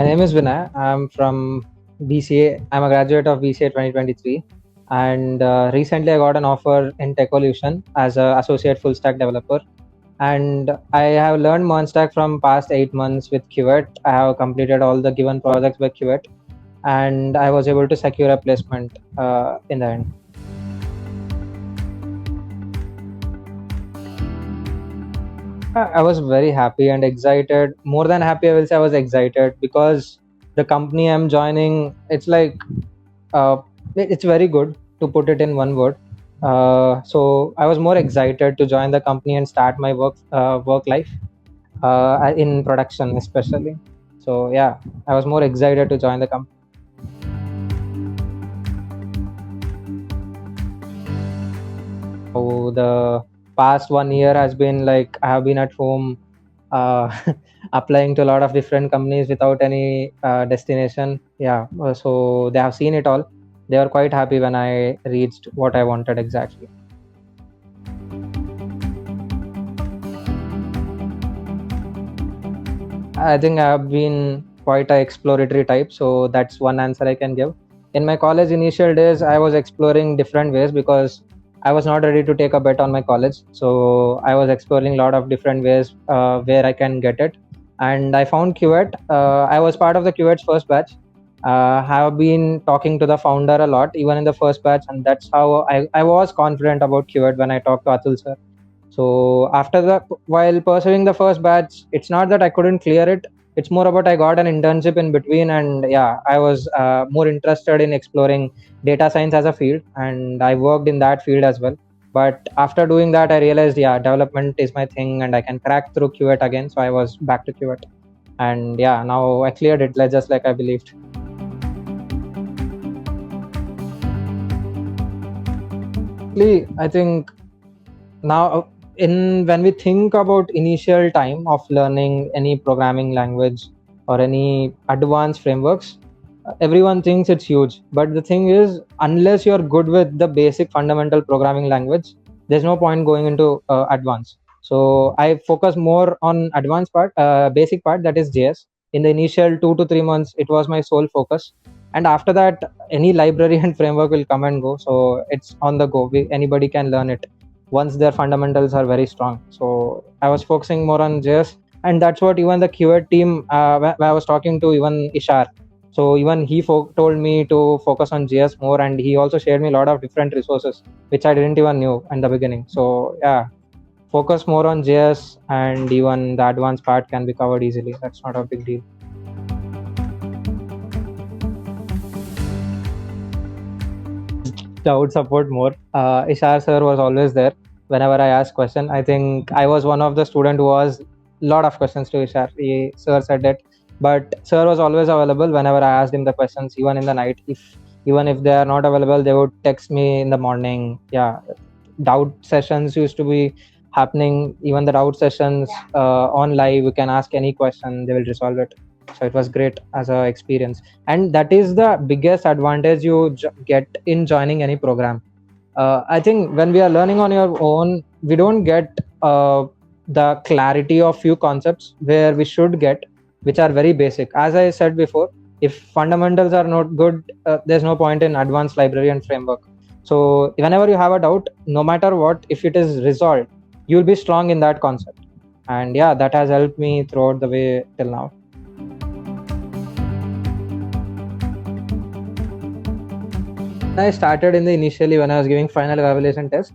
My name is Vinay. I'm from BCA. I'm a graduate of BCA 2023. And recently I got an offer in Techolution as an associate full stack developer. And I have learned Stack from past 8 months with Cuvette. I have completed all the given projects by Cuvette. And I was able to secure a placement in the end. I was very happy and excited. More than happy, I will say I was excited because the company I'm joining, it's like uh, it's very good to put it in one word. So I was more excited to join the company and start my work life in production, especially. So yeah, I was more excited to join the company. So the past 1 year has been like I have been at home, uh, applying to a lot of different companies without any destination. Yeah, so they have seen it all. They were quite happy when I reached what I wanted exactly. I think I have been quite a exploratory type, so that's one answer I can give. In my college initial days, I was exploring different ways because I was not ready to take a bet on my college. So I was exploring a lot of different ways where I can get it, and I found Cuvette. I was part of the Cuvette's first batch. Have been talking to the founder a lot, even in the first batch, and that's how I was confident about Cuvette when I talked to Atul sir. So after the while pursuing the first batch, it's not that I couldn't clear it. It's more about I got an internship in between, and yeah, I was more interested in exploring data science as a field, and I worked in that field as well. But after doing that, I realized yeah, development is my thing, and I can crack through Qt again. So I was back to Qt, and yeah, now I cleared it just like I believed. I think now in when we think about initial time of learning any programming language or any advanced frameworks, everyone thinks it's huge, but the thing is unless you're good with the basic fundamental programming language, there's no point going into advanced. So I focus more on advanced part, basic part, that is JS. In the initial 2 to 3 months it was my sole focus, and after that any library and framework will come and go, so it's on the go. Anybody can learn it once their fundamentals are very strong. So I was focusing more on JS, and that's what even the Qt team, when I was talking to even Ishar. So even he told me to focus on JS more, and he also shared me a lot of different resources which I didn't even knew in the beginning. So yeah, focus more on JS, and even the advanced part can be covered easily. That's not a big deal. Doubt support more. Ishar sir was always there whenever I asked question. I think I was one of the student who was lot of questions to Ishar. Sir said that, but sir was always available whenever I asked him the questions, even in the night. If they are not available, they would text me in the morning. Yeah, doubt sessions used to be happening. Even the doubt sessions on live, you can ask any question, they will resolve it. So it was great as a experience, and that is the biggest advantage you get in joining any program. I think when we are learning on your own, we don't get the clarity of few concepts where we should get, which are very basic. As I said before, if fundamentals are not good, there's no point in advanced library and framework. So whenever you have a doubt, no matter what, if it is resolved, you'll be strong in that concept. And yeah, that has helped me throughout the way till now. I started in the initially when I was giving final evaluation test,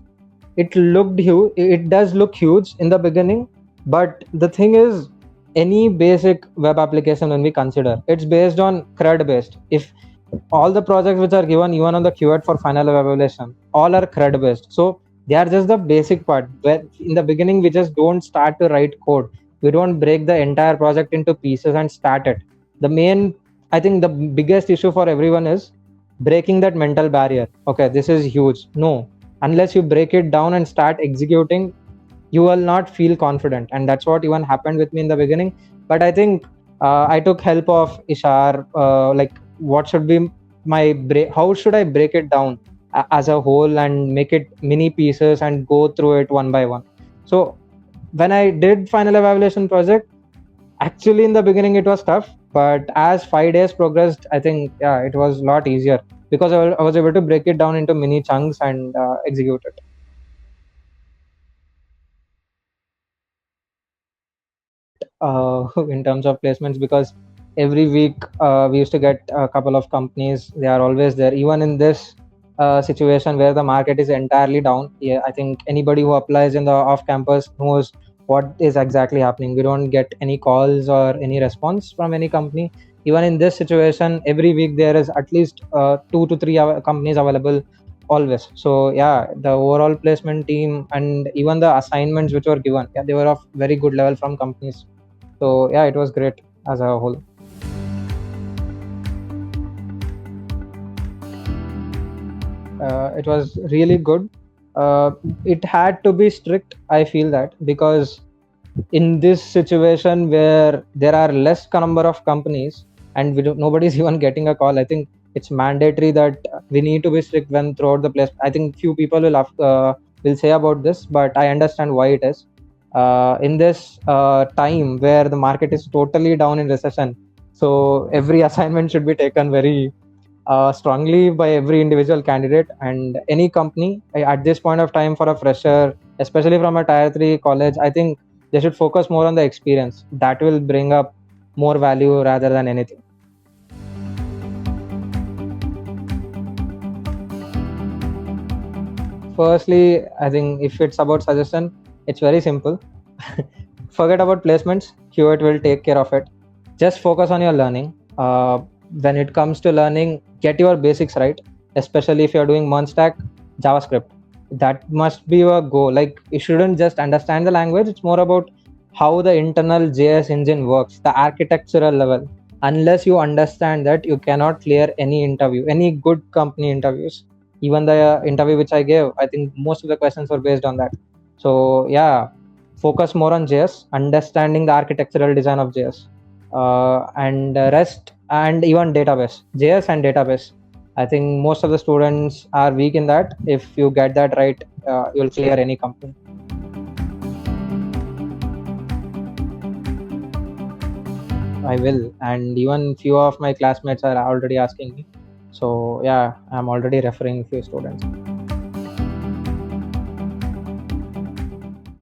it looked huge. It does look huge in the beginning, but the thing is, any basic web application when we consider, it's based on CRUD based. If all the projects which are given even on the Qt for final evaluation, all are CRUD based. So they are just the basic part. Where in the beginning we just don't start to write code. We don't break the entire project into pieces and start it. The main, I think, the biggest issue for everyone is breaking that mental barrier. Okay, this is huge. No, unless you break it down and start executing, you will not feel confident, and that's what even happened with me in the beginning. But I think I took help of Ishar, like what should be my how should I break it down as a whole and make it mini pieces and go through it one by one. So when I did final evaluation project, Actually, in the beginning, it was tough, but as 5 days progressed, I think yeah, it was a lot easier because I was able to break it down into mini chunks and execute it. In terms of placements, because every week we used to get a couple of companies. They are always there, even in this situation where the market is entirely down. Yeah, I think anybody who applies in the off campus knows what is exactly happening. We don't get any calls or any response from any company. Even in this situation, every week there is at least 2 to 3 companies available always. So yeah, the overall placement team and even the assignments which were given, yeah, they were of very good level from companies. So yeah, it was great as a whole. It was really good. It had to be strict, I feel that, because in this situation where there are less number of companies and nobody's even getting a call, I think it's mandatory that we need to be strict when throughout the place. I think few people will say about this, but I understand why it is. In this time where the market is totally down in recession, so every assignment should be taken very strongly by every individual candidate and any company. At this point of time, for a fresher, especially from a tier 3 college, I think they should focus more on the experience. That will bring up more value rather than anything. Firstly, I think if it's about suggestion, it's very simple. Forget about placements. Cuvette will take care of it. Just focus on your learning. When it comes to learning, get your basics right, especially if you're doing Stack, JavaScript. That must be your goal. Like, you shouldn't just understand the language, it's more about how the internal JS engine works, the architectural level. Unless you understand that, you cannot clear any interview, any good company interviews. Even the interview which I gave, I think most of the questions were based on that. So yeah, focus more on JS, understanding the architectural design of JS, and REST, and even database, JS and database. I think most of the students are weak in that. If you get that right, you'll clear any company. I will, and even few of my classmates are already asking me. So yeah, I'm already referring few students.